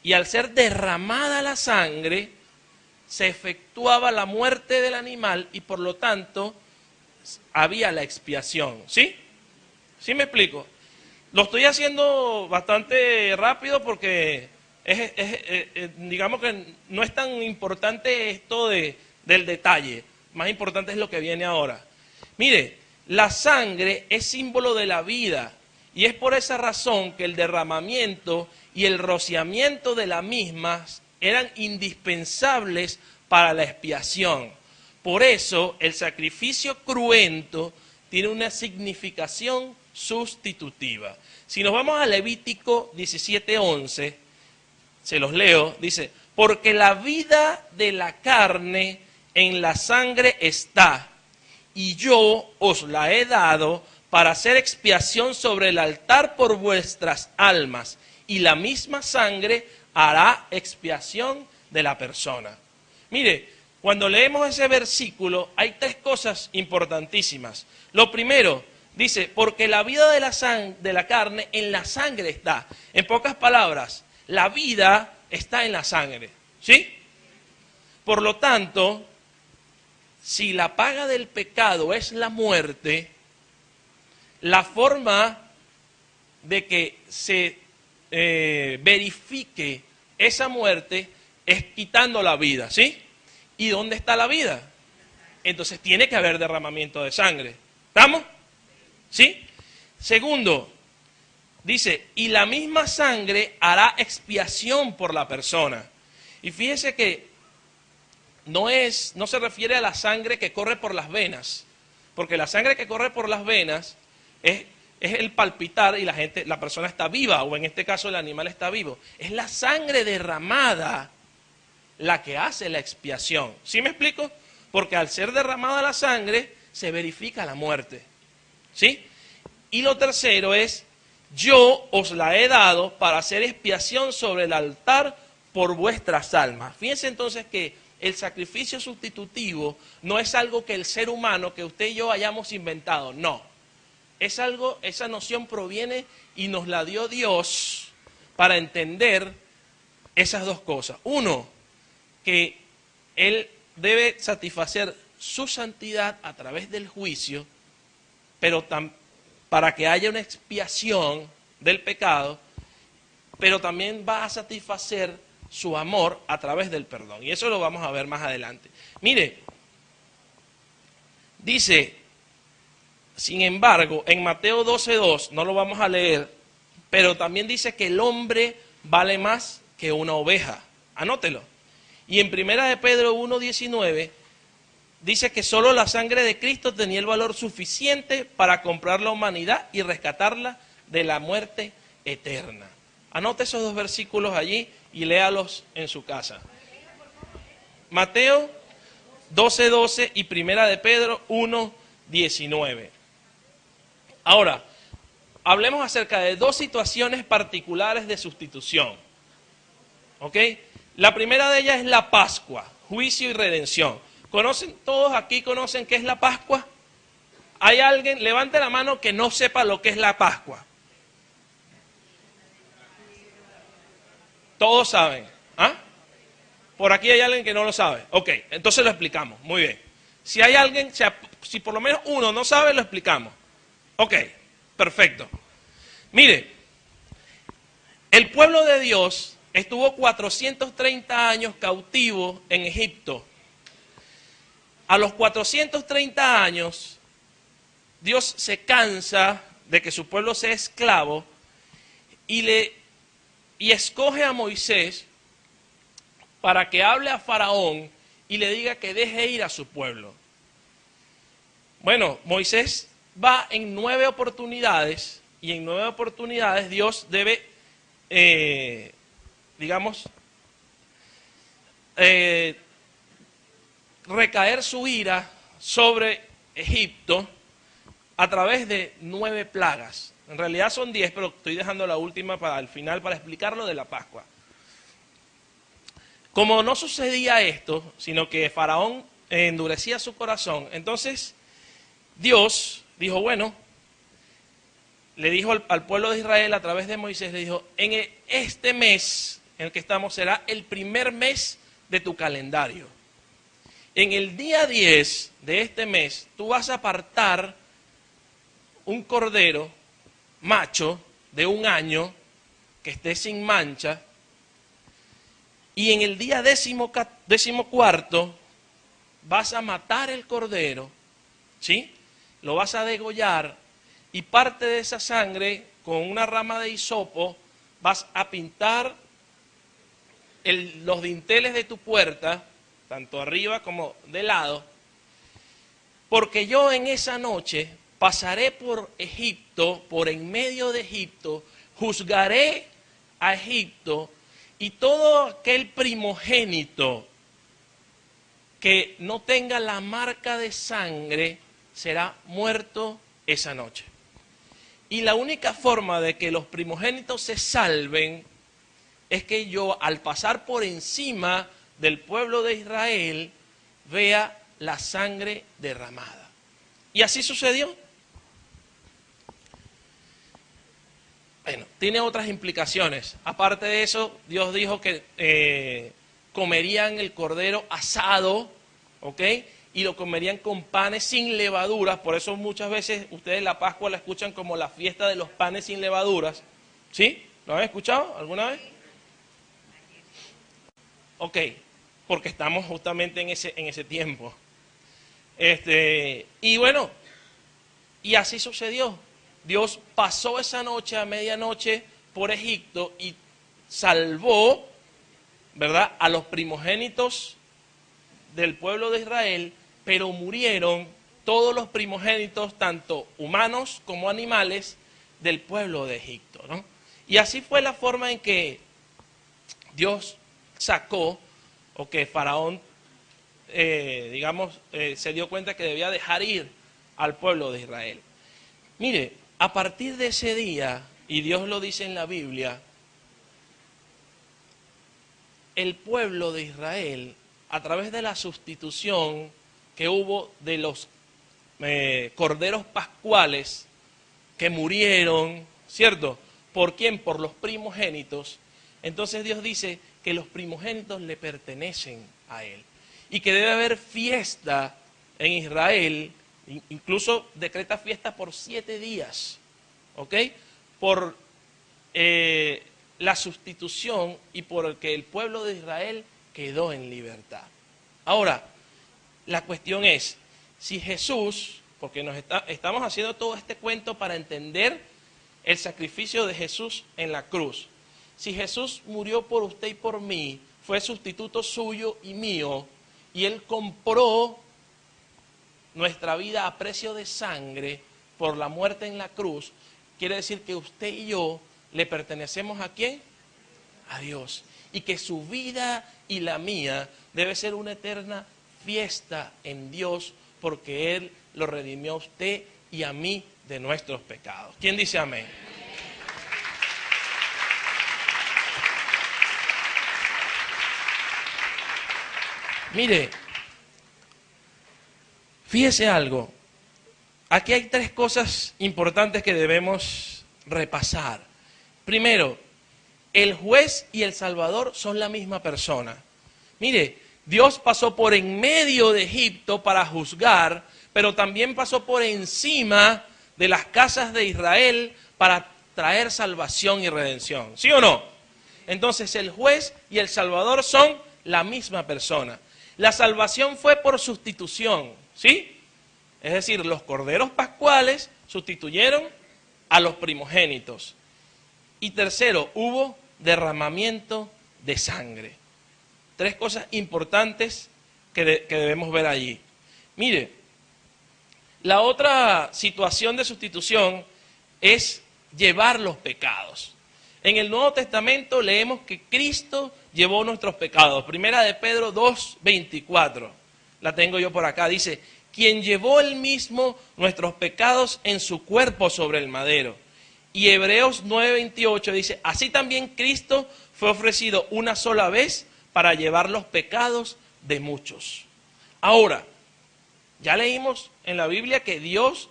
B: y al ser derramada la sangre, se efectuaba la muerte del animal y por lo tanto había la expiación. ¿Sí? ¿Sí me explico? Lo estoy haciendo bastante rápido porque digamos que no es tan importante esto del detalle. Más importante es lo que viene ahora. Mire, la sangre es símbolo de la vida y es por esa razón que el derramamiento y el rociamiento de la misma eran indispensables para la expiación. Por eso el sacrificio cruento tiene una significación sustitutiva. Si nos vamos a Levítico 17:11, se los leo, dice, porque la vida de la carne en la sangre está, y yo os la he dado para hacer expiación sobre el altar por vuestras almas, y la misma sangre hará expiación de la persona. Mire, cuando leemos ese versículo hay 3 cosas importantísimas. Lo primero, dice, porque la vida de la carne en la sangre está. En pocas palabras, la vida está en la sangre, ¿sí? Por lo tanto, si la paga del pecado es la muerte, la forma de que se verifique esa muerte es quitando la vida, ¿sí? ¿Y dónde está la vida? Entonces tiene que haber derramamiento de sangre. ¿Estamos? ¿Sí? Segundo, dice, y la misma sangre hará expiación por la persona. Y fíjese que no se refiere a la sangre que corre por las venas, porque la sangre que corre por las venas es el palpitar y la persona está viva, o en este caso el animal está vivo. Es la sangre derramada la que hace la expiación. ¿Sí me explico? Porque al ser derramada la sangre, se verifica la muerte. ¿Sí? Y lo tercero es, yo os la he dado para hacer expiación sobre el altar por vuestras almas. Fíjense entonces que el sacrificio sustitutivo no es algo que el ser humano, que usted y yo hayamos inventado, no. Es algo, esa noción proviene y nos la dio Dios para entender esas dos cosas. Uno, que Él debe satisfacer su santidad a través del juicio, pero para que haya una expiación del pecado, pero también va a satisfacer su amor a través del perdón. Y eso lo vamos a ver más adelante. Mire, dice, sin embargo, en Mateo 12:2, no lo vamos a leer, pero también dice que el hombre vale más que una oveja. Anótelo. Y en 1 de Pedro 1:19 dice que solo la sangre de Cristo tenía el valor suficiente para comprar la humanidad y rescatarla de la muerte eterna. Anote esos dos versículos allí y léalos en su casa. Mateo 12:12 y 1 de Pedro 1:19. Ahora, hablemos acerca de dos situaciones particulares de sustitución. ¿Ok? La primera de ellas es la Pascua, juicio y redención. ¿Conocen? ¿Todos aquí conocen qué es la Pascua? ¿Hay alguien? Levante la mano que no sepa lo que es la Pascua. Todos saben. ¿Ah? Por aquí hay alguien que no lo sabe. Ok, entonces lo explicamos. Muy bien. Si hay alguien, si por lo menos uno no sabe, lo explicamos. Ok, perfecto. Mire, el pueblo de Dios estuvo 430 años cautivo en Egipto. A los 430 años, Dios se cansa de que su pueblo sea esclavo y escoge a Moisés para que hable a Faraón y le diga que deje ir a su pueblo. Bueno, Moisés va en 9 oportunidades y en 9 oportunidades Dios debe, recaer su ira sobre Egipto a través de 9 plagas. En realidad son 10, pero estoy dejando la última para el final para explicar lo de la Pascua. Como no sucedía esto, sino que Faraón endurecía su corazón, entonces Dios dijo, bueno, le dijo al pueblo de Israel a través de Moisés, le dijo, en este mes en el que estamos será el primer mes de tu calendario. En el día 10 de este mes, tú vas a apartar un cordero macho de 1 año que esté sin mancha, y en el día 14 vas a matar el cordero, ¿sí? Lo vas a degollar y parte de esa sangre con una rama de hisopo vas a pintar los dinteles de tu puerta, tanto arriba como de lado, porque yo en esa noche pasaré por Egipto, por en medio de Egipto, juzgaré a Egipto y todo aquel primogénito que no tenga la marca de sangre será muerto esa noche. Y la única forma de que los primogénitos se salven es que yo, al pasar por encima del pueblo de Israel, vea la sangre derramada. Y así sucedió. Bueno, tiene otras implicaciones. Aparte de eso, Dios dijo que comerían el cordero asado, ¿ok? Y lo comerían con panes sin levaduras. Por eso muchas veces ustedes la Pascua la escuchan como la fiesta de los panes sin levaduras. ¿Sí? ¿Lo han escuchado alguna vez? Ok, porque estamos justamente en ese tiempo. Y bueno, y así sucedió. Dios pasó esa noche a medianoche por Egipto y salvó, ¿verdad?, a los primogénitos del pueblo de Israel, pero murieron todos los primogénitos, tanto humanos como animales, del pueblo de Egipto, ¿no? Y así fue la forma en que Dios sacó, o que Faraón, se dio cuenta que debía dejar ir al pueblo de Israel. Mire, a partir de ese día, y Dios lo dice en la Biblia, el pueblo de Israel, a través de la sustitución que hubo de los corderos pascuales que murieron, ¿cierto? ¿Por quién? Por los primogénitos. Entonces Dios dice que los primogénitos le pertenecen a Él y que debe haber fiesta en Israel, incluso decreta fiesta por 7 días, ¿ok? Por la sustitución y por que el pueblo de Israel quedó en libertad. Ahora, la cuestión es, si Jesús, porque estamos haciendo todo este cuento para entender el sacrificio de Jesús en la cruz. Si Jesús murió por usted y por mí, fue sustituto suyo y mío, y Él compró nuestra vida a precio de sangre por la muerte en la cruz, quiere decir que usted y yo le pertenecemos ¿a quién? A Dios. Y que su vida y la mía debe ser una eterna fiesta en Dios, porque Él lo redimió a usted y a mí de nuestros pecados. ¿Quién dice amén? Mire, fíjese algo. Aquí hay 3 cosas importantes que debemos repasar. Primero, el juez y el salvador son la misma persona. Mire, Dios pasó por en medio de Egipto para juzgar, pero también pasó por encima de las casas de Israel para traer salvación y redención. ¿Sí o no? Entonces el juez y el salvador son la misma persona. La salvación fue por sustitución, ¿sí? Es decir, los corderos pascuales sustituyeron a los primogénitos. Y tercero, hubo derramamiento de sangre. 3 cosas importantes que debemos ver allí. Mire, la otra situación de sustitución es llevar los pecados. En el Nuevo Testamento leemos que Cristo llevó nuestros pecados. Primera de Pedro 2:24. La tengo yo por acá. Dice, quien llevó él mismo nuestros pecados en su cuerpo sobre el madero. Y Hebreos 9:28 dice, así también Cristo fue ofrecido una sola vez para llevar los pecados de muchos. Ahora, ya leímos en la Biblia que Dios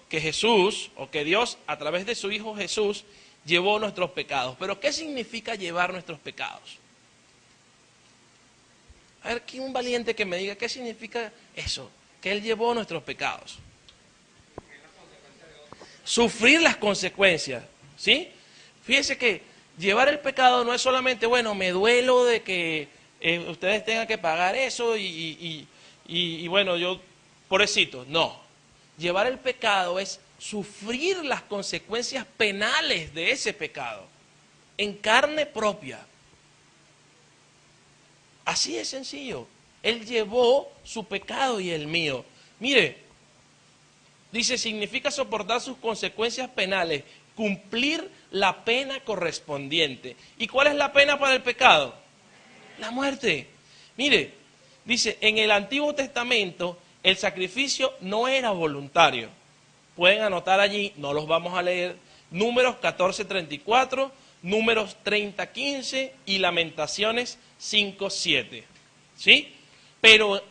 B: a través de su Hijo Jesús llevó nuestros pecados. Pero ¿qué significa llevar nuestros pecados? A ver, ¿quién un valiente que me diga qué significa eso? Que Él llevó nuestros pecados. Sufrir las consecuencias, ¿sí? Fíjense que llevar el pecado no es solamente, bueno, me duelo de que ustedes tengan que pagar eso y bueno, yo, pobrecito. No. Llevar el pecado es sufrir las consecuencias penales de ese pecado en carne propia. Así de sencillo. Él llevó su pecado y el mío. Mire, dice, significa soportar sus consecuencias penales, cumplir la pena correspondiente. ¿Y cuál es la pena para el pecado? La muerte. Mire, dice, en el Antiguo Testamento el sacrificio no era voluntario. Pueden anotar allí, no los vamos a leer, Números 14:34, Números 30:15 y Lamentaciones 5:7. ¿Sí? Pero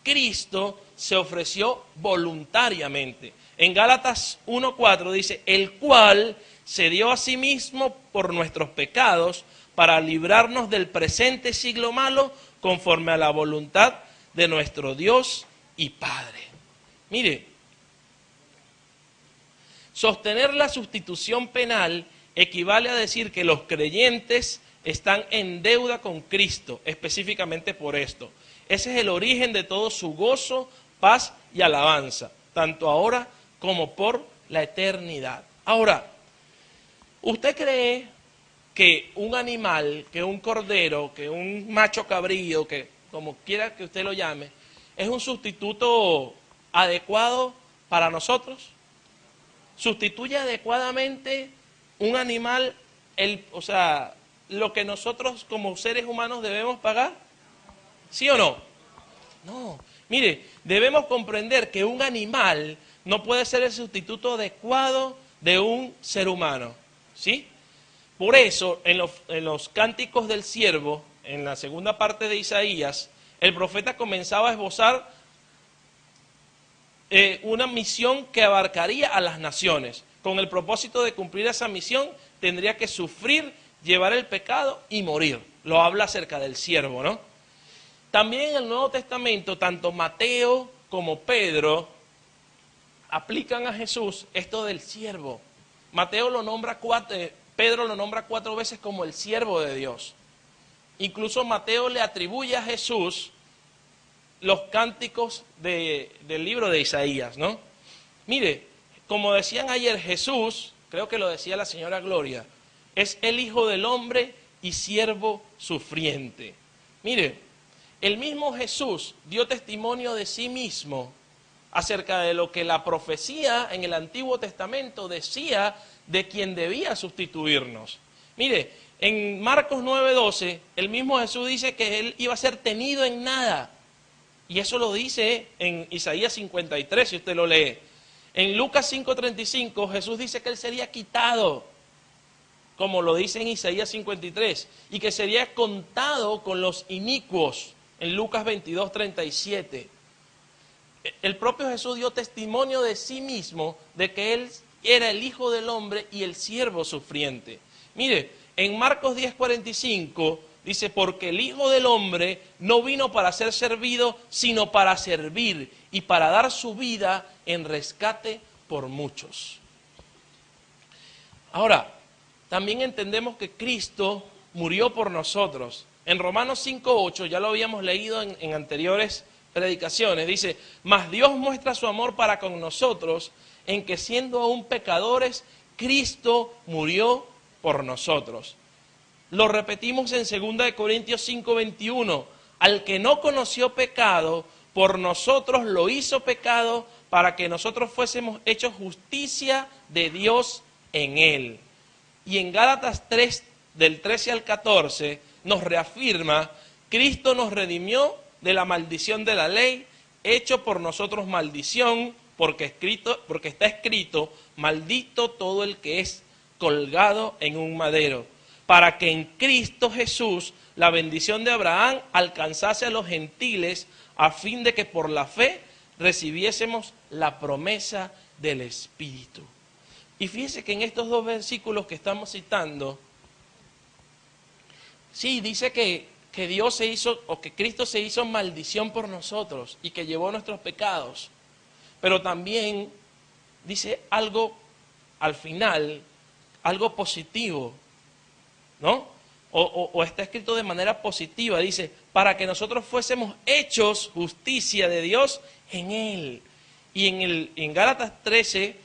B: Cristo se ofreció voluntariamente. En Gálatas 1:4 dice, el cual se dio a sí mismo por nuestros pecados para librarnos del presente siglo malo conforme a la voluntad de nuestro Dios y Padre. Mire, sostener la sustitución penal equivale a decir que los creyentes están en deuda con Cristo, específicamente por esto. Ese es el origen de todo su gozo, paz y alabanza, tanto ahora como por la eternidad. Ahora, ¿usted cree que un animal, que un cordero, que un macho cabrío, que como quiera que usted lo llame, es un sustituto adecuado para nosotros? ¿Sustituye adecuadamente un animal, lo que nosotros como seres humanos debemos pagar? ¿Sí o no? No. Mire, debemos comprender que un animal no puede ser el sustituto adecuado de un ser humano. ¿Sí? Por eso, en los cánticos del siervo, en la segunda parte de Isaías, el profeta comenzaba a esbozar una misión que abarcaría a las naciones. Con el propósito de cumplir esa misión, tendría que sufrir, llevar el pecado y morir. Lo habla acerca del siervo, ¿no? También en el Nuevo Testamento, tanto Mateo como Pedro aplican a Jesús esto del siervo. Pedro lo nombra 4 veces como el siervo de Dios. Incluso Mateo le atribuye a Jesús los cánticos del libro de Isaías, ¿no? Mire, como decían ayer, Jesús, creo que lo decía la señora Gloria, es el Hijo del Hombre y siervo sufriente. Mire, el mismo Jesús dio testimonio de sí mismo acerca de lo que la profecía en el Antiguo Testamento decía de quien debía sustituirnos. Mire, en Marcos 9:12, el mismo Jesús dice que él iba a ser tenido en nada. Y eso lo dice en Isaías 53, si usted lo lee. En Lucas 5:35, Jesús dice que él sería quitado, como lo dice en Isaías 53, y que sería contado con los inicuos, en Lucas 22:37. El propio Jesús dio testimonio de sí mismo, de que él era el Hijo del Hombre y el siervo sufriente. Mire, en Marcos 10:45 dice, porque el Hijo del Hombre no vino para ser servido, sino para servir y para dar su vida en rescate por muchos. Ahora, también entendemos que Cristo murió por nosotros. En Romanos 5:8, ya lo habíamos leído en anteriores predicaciones, dice, mas Dios muestra su amor para con nosotros, en que siendo aún pecadores, Cristo murió por nosotros. Lo repetimos en 2 Corintios 5:21, al que no conoció pecado, por nosotros lo hizo pecado, para que nosotros fuésemos hechos justicia de Dios en él. Y en Gálatas 3, del 13 al 14, nos reafirma, Cristo nos redimió de la maldición de la ley, hecho por nosotros maldición, porque está escrito, maldito todo el que es colgado en un madero, para que en Cristo Jesús la bendición de Abraham alcanzase a los gentiles, a fin de que por la fe recibiésemos la promesa del Espíritu. Y fíjese que en estos 2 versículos que estamos citando, sí, dice que Dios se hizo, o que Cristo se hizo maldición por nosotros y que llevó nuestros pecados. Pero también dice algo al final, algo positivo, ¿no? O está escrito de manera positiva, dice, para que nosotros fuésemos hechos justicia de Dios en Él. Y en Gálatas 3,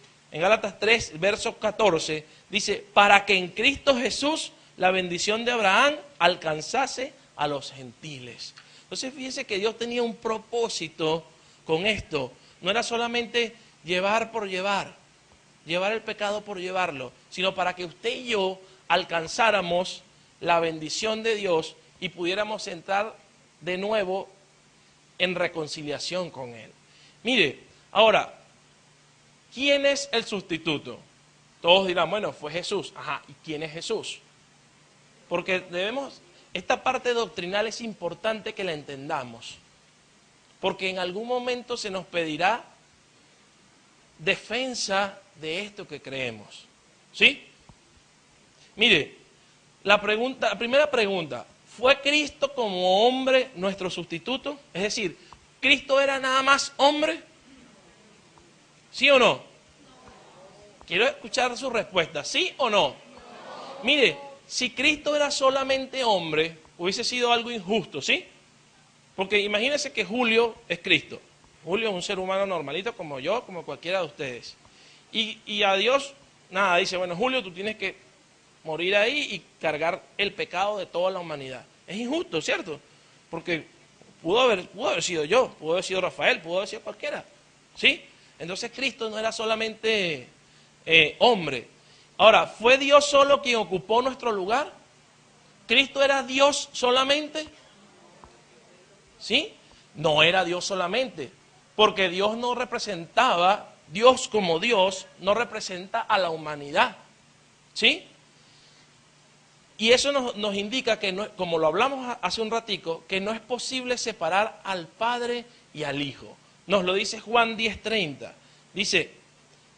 B: verso 14, dice, para que en Cristo Jesús la bendición de Abraham alcanzase a los gentiles. Entonces fíjese que Dios tenía un propósito con esto. No era solamente llevar por llevar el pecado por llevarlo, sino para que usted y yo alcanzáramos la bendición de Dios y pudiéramos entrar de nuevo en reconciliación con Él. Mire, ahora, ¿quién es el sustituto? Todos dirán, bueno, fue Jesús. Ajá, ¿y quién es Jesús? Porque esta parte doctrinal es importante que la entendamos. Porque en algún momento se nos pedirá defensa de esto que creemos. ¿Sí? Mire, la primera pregunta, ¿fue Cristo como hombre nuestro sustituto? Es decir, ¿Cristo era nada más hombre? ¿Sí o no? Quiero escuchar su respuesta, ¿sí o no? Mire, si Cristo era solamente hombre, hubiese sido algo injusto, ¿sí? Porque imagínense que Julio es Cristo. Julio es un ser humano normalito como yo, como cualquiera de ustedes. Y a Dios, nada, dice, bueno, Julio, tú tienes que morir ahí y cargar el pecado de toda la humanidad. Es injusto, ¿cierto? Porque pudo haber sido yo, pudo haber sido Rafael, pudo haber sido cualquiera, ¿sí? Entonces Cristo no era solamente hombre. Ahora, ¿fue Dios solo quien ocupó nuestro lugar? ¿Cristo era Dios solamente? ¿sí? No era Dios solamente, porque Dios no representaba, Dios como Dios no representa a la humanidad, ¿sí? Y eso nos indica que, no, como lo hablamos hace un ratico, que no es posible separar al Padre y al Hijo. Nos lo dice Juan 10:30. Dice,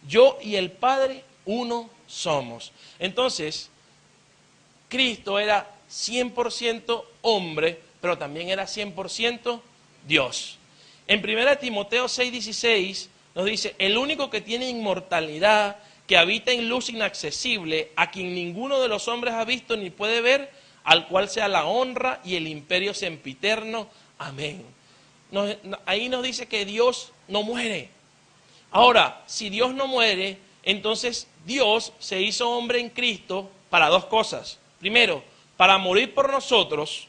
B: yo y el Padre uno somos. Entonces, Cristo era 100% hombre, pero también era 100% Dios. En 1 Timoteo 6:16 nos dice, el único que tiene inmortalidad, que habita en luz inaccesible, a quien ninguno de los hombres ha visto ni puede ver, al cual sea la honra y el imperio sempiterno. Amén. Ahí nos dice que Dios no muere. Ahora, si Dios no muere, entonces Dios se hizo hombre en Cristo para dos cosas. Primero, para morir por nosotros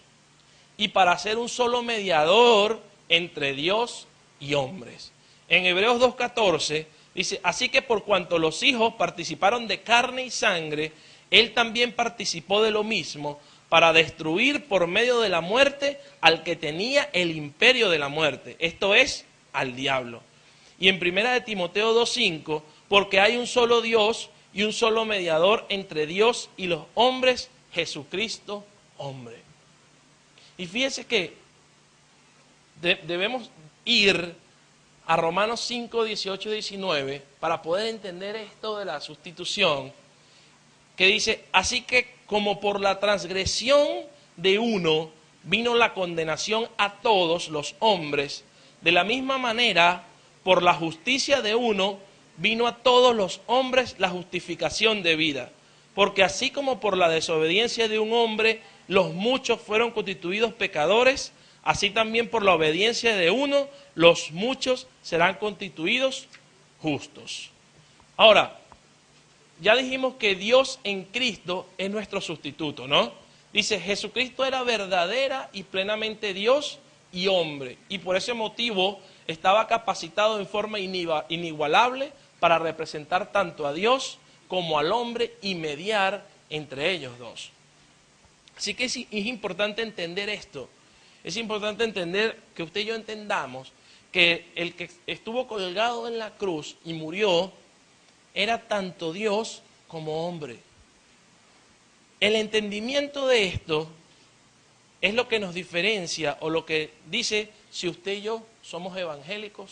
B: y para ser un solo mediador entre Dios y hombres. En Hebreos 2:14 dice, así que por cuanto los hijos participaron de carne y sangre, él también participó de lo mismo, para destruir por medio de la muerte al que tenía el imperio de la muerte, esto es, al diablo. Y en 1 Timoteo 2:5, porque hay un solo Dios y un solo mediador entre Dios y los hombres, Jesucristo, hombre. Y fíjese que debemos ir a Romanos 5, 18 y 19 para poder entender esto de la sustitución, que dice, así que como por la transgresión de uno vino la condenación a todos los hombres, de la misma manera, por la justicia de uno vino a todos los hombres la justificación de vida. Porque así como por la desobediencia de un hombre los muchos fueron constituidos pecadores, así también por la obediencia de uno los muchos serán constituidos justos. Ahora, ya dijimos que Dios en Cristo es nuestro sustituto, ¿no? Dice, Jesucristo era verdadera y plenamente Dios y hombre, y por ese motivo estaba capacitado en forma inigualable para representar tanto a Dios como al hombre y mediar entre ellos dos. Así que es importante entender esto. Es importante entender, que usted y yo entendamos, que el que estuvo colgado en la cruz y murió era tanto Dios como hombre. El entendimiento de esto es lo que nos diferencia, o lo que dice si usted y yo somos evangélicos